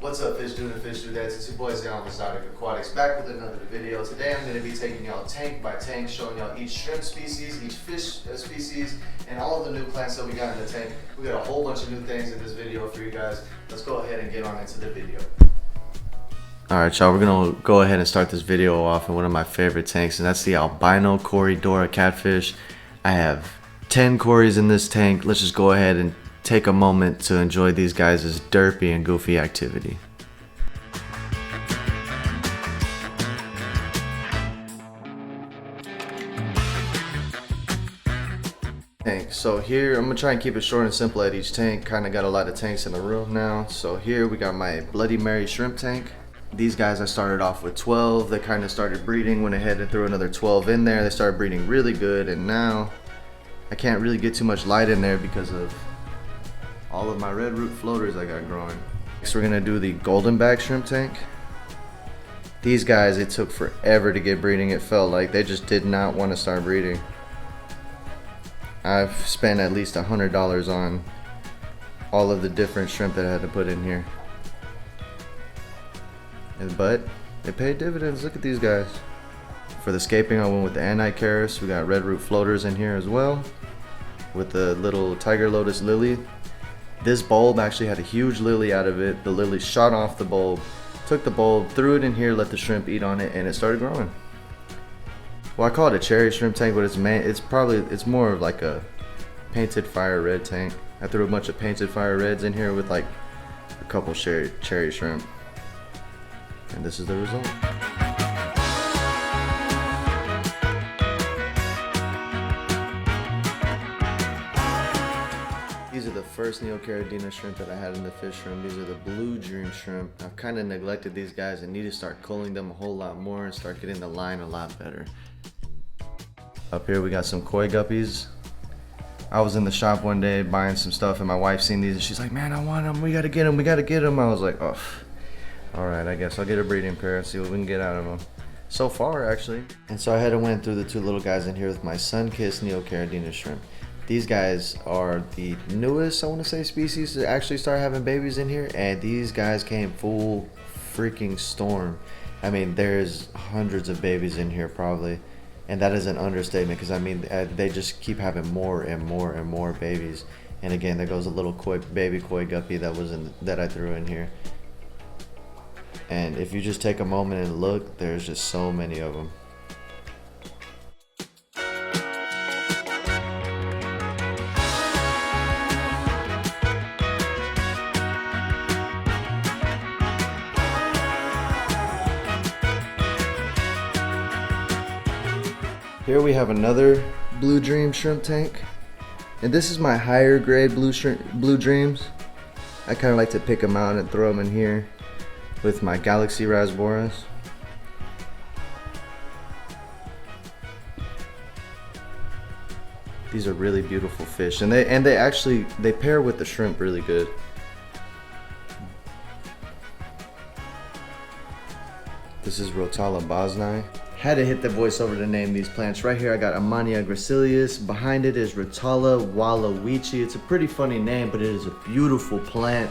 What's up, fish doing and fish do that? It's your boy Zay on Exotic Aquatics, back with another video. Today I'm going to be taking y'all tank by tank, showing y'all each shrimp species, each fish species, and all of the new plants that we got in the tank. We got a whole bunch of new things in this video for you guys. Let's go ahead and get on into the video. Alright y'all, we're going to go ahead and start this video off in one of my favorite tanks, and that's the Albino corydora catfish. I have 10 cories in this tank. Let's just go ahead and take a moment to enjoy these guys' derpy and goofy activity. Tank. So here, I'm gonna try and keep it short and simple at each tank. Kind of got a lot of tanks in the room now. So here we got my Bloody Mary shrimp tank. These guys, I started off with 12. They kind of started breeding, went ahead and threw another 12 in there. They started breeding really good, and now I can't really get too much light in there because of all of my red root floaters I got growing. Next we're gonna do the golden back shrimp tank. These guys, it took forever to get breeding. It felt like they just did not want to start breeding. I've spent at least $100 on all of the different shrimp that I had to put in here. But it paid dividends. Look at these guys. For the scaping, I went with the Neocaridina. We got red root floaters in here as well, with the little tiger lotus lily. This bulb actually had a huge lily out of it. The lily shot off the bulb, took the bulb, threw it in here, let the shrimp eat on it, and it started growing. Well, I call it a cherry shrimp tank, but it's more of like a painted fire red tank. I threw a bunch of painted fire reds in here with like a couple cherry shrimp, and this is the result. These are the first Neocaridina shrimp that I had in the fish room. These are the blue dream shrimp. I've kind of neglected these guys and need to start culling them a whole lot more and start getting the line a lot better. Up here we got some koi guppies. I was in the shop one day buying some stuff and my wife seen these and she's like, man, I want them, we gotta get them, we gotta get them. I was like, oh, alright, I guess I'll get a breeding pair and see what we can get out of them. So far, actually. And so I had to went through the two little guys in here with my sun-kissed Neocaridina shrimp. These guys are the newest, I want to say, species to actually start having babies in here, and these guys came full freaking storm. I mean, there's hundreds of babies in here probably, and that is an understatement because I mean they just keep having more and more and more babies. And again, there goes a little baby koi guppy that I threw in here. And if you just take a moment and look, there's just so many of them. Here we have another Blue Dream shrimp tank, and this is my higher grade Blue Dreams. I kind of like to pick them out and throw them in here with my Galaxy rasboras. These are really beautiful fish, and they actually pair with the shrimp really good. This is Rotala bosni. Had to hit the voiceover to name these plants. Right here I got Amania gracilius. Behind it is Rotala wallawichi. It's a pretty funny name, but it is a beautiful plant.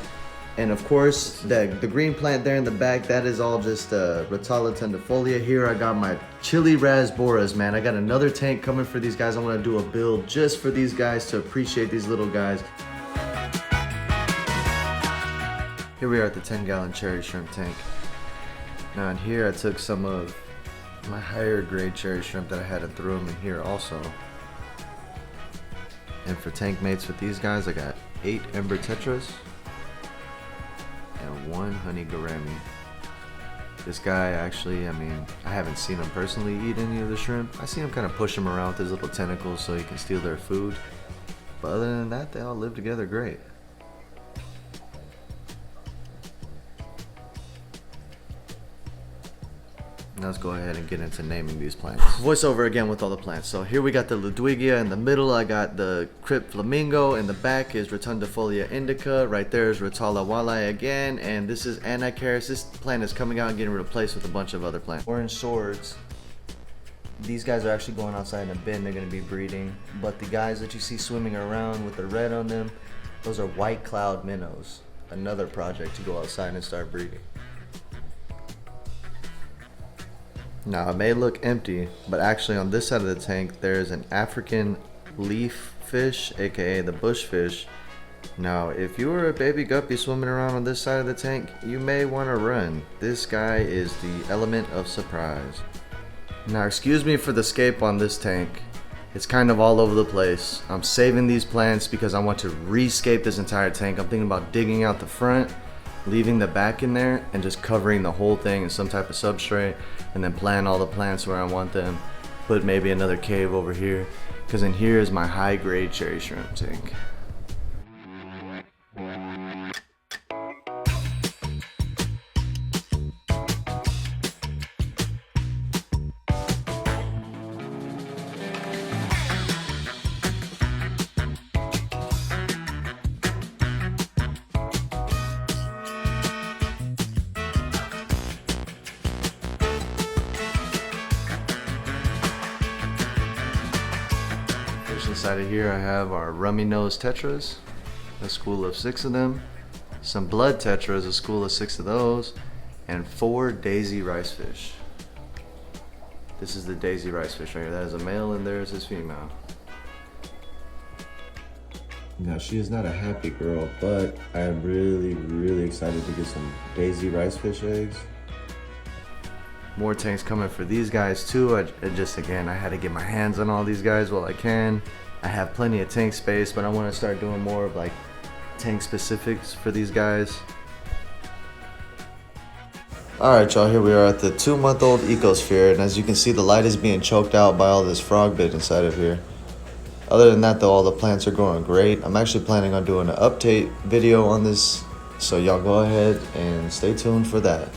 And of course, the green plant there in the back, that is all just Rotala tendifolia. Here I got my chili rasboras, man. I got another tank coming for these guys. I'm gonna do a build just for these guys to appreciate these little guys. Here we are at the 10-gallon cherry shrimp tank. Now in here I took some of my higher grade cherry shrimp that I had and threw them in here also. And for tank mates with these guys, I got 8 ember tetras and 1 honey gourami. This guy actually, I mean, I haven't seen him personally eat any of the shrimp. I see him kind of push them around with his little tentacles so he can steal their food. But other than that, they all live together great. Now let's go ahead and get into naming these plants. Voiceover again with all the plants. So here we got the Ludwigia in the middle. I got the Crypt Flamingo. In the back is Rotundifolia indica. Right there is Rotala wallai again. And this is Neocaridina. This plant is coming out and getting replaced with a bunch of other plants. Orange swords. These guys are actually going outside in a bin. They're going to be breeding. But the guys that you see swimming around with the red on them, those are white cloud minnows. another project to go outside and start breeding. Now it may look empty, but actually on this side of the tank there's an African leaf fish, aka the bush fish. Now if you were a baby guppy swimming around on this side of the tank, you may want to run. This guy is the element of surprise. Now excuse me for the scape on this tank. It's kind of all over the place. I'm saving these plants because I want to rescape this entire tank. I'm thinking about digging out the front, leaving the back in there, and just covering the whole thing in some type of substrate, and then plant all the plants where I want them. Put maybe another cave over here, because in here is my high grade cherry shrimp tank. Inside of here I have our rummy nose tetras, a school of 6 of them, some blood tetras, a school of 6 of those, and 4 daisy rice fish. This is the daisy rice fish right here. That is a male and there is his female. Now she is not a happy girl, but I am really excited to get some daisy rice fish eggs. More tanks coming for these guys too. I had to get my hands on all these guys while I can. I have plenty of tank space, but I want to start doing more of like tank specifics for these guys. Alright y'all, here we are at the 2-month-old Ecosphere, and as you can see the light is being choked out by all this frog bit inside of here. Other than that though, all the plants are growing great. I'm actually planning on doing an update video on this, so y'all go ahead and stay tuned for that.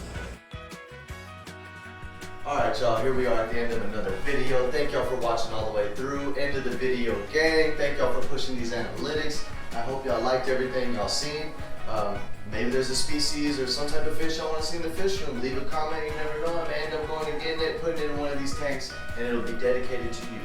Alright y'all, here we are at the end of another video. Thank y'all for watching all the way through. End of the video, gang. Thank y'all for pushing these analytics. I hope y'all liked everything y'all seen. Maybe there's a species or some type of fish y'all want to see in the fish room. Leave a comment, you never know. I may end up going and getting it, putting it in one of these tanks, and it'll be dedicated to you.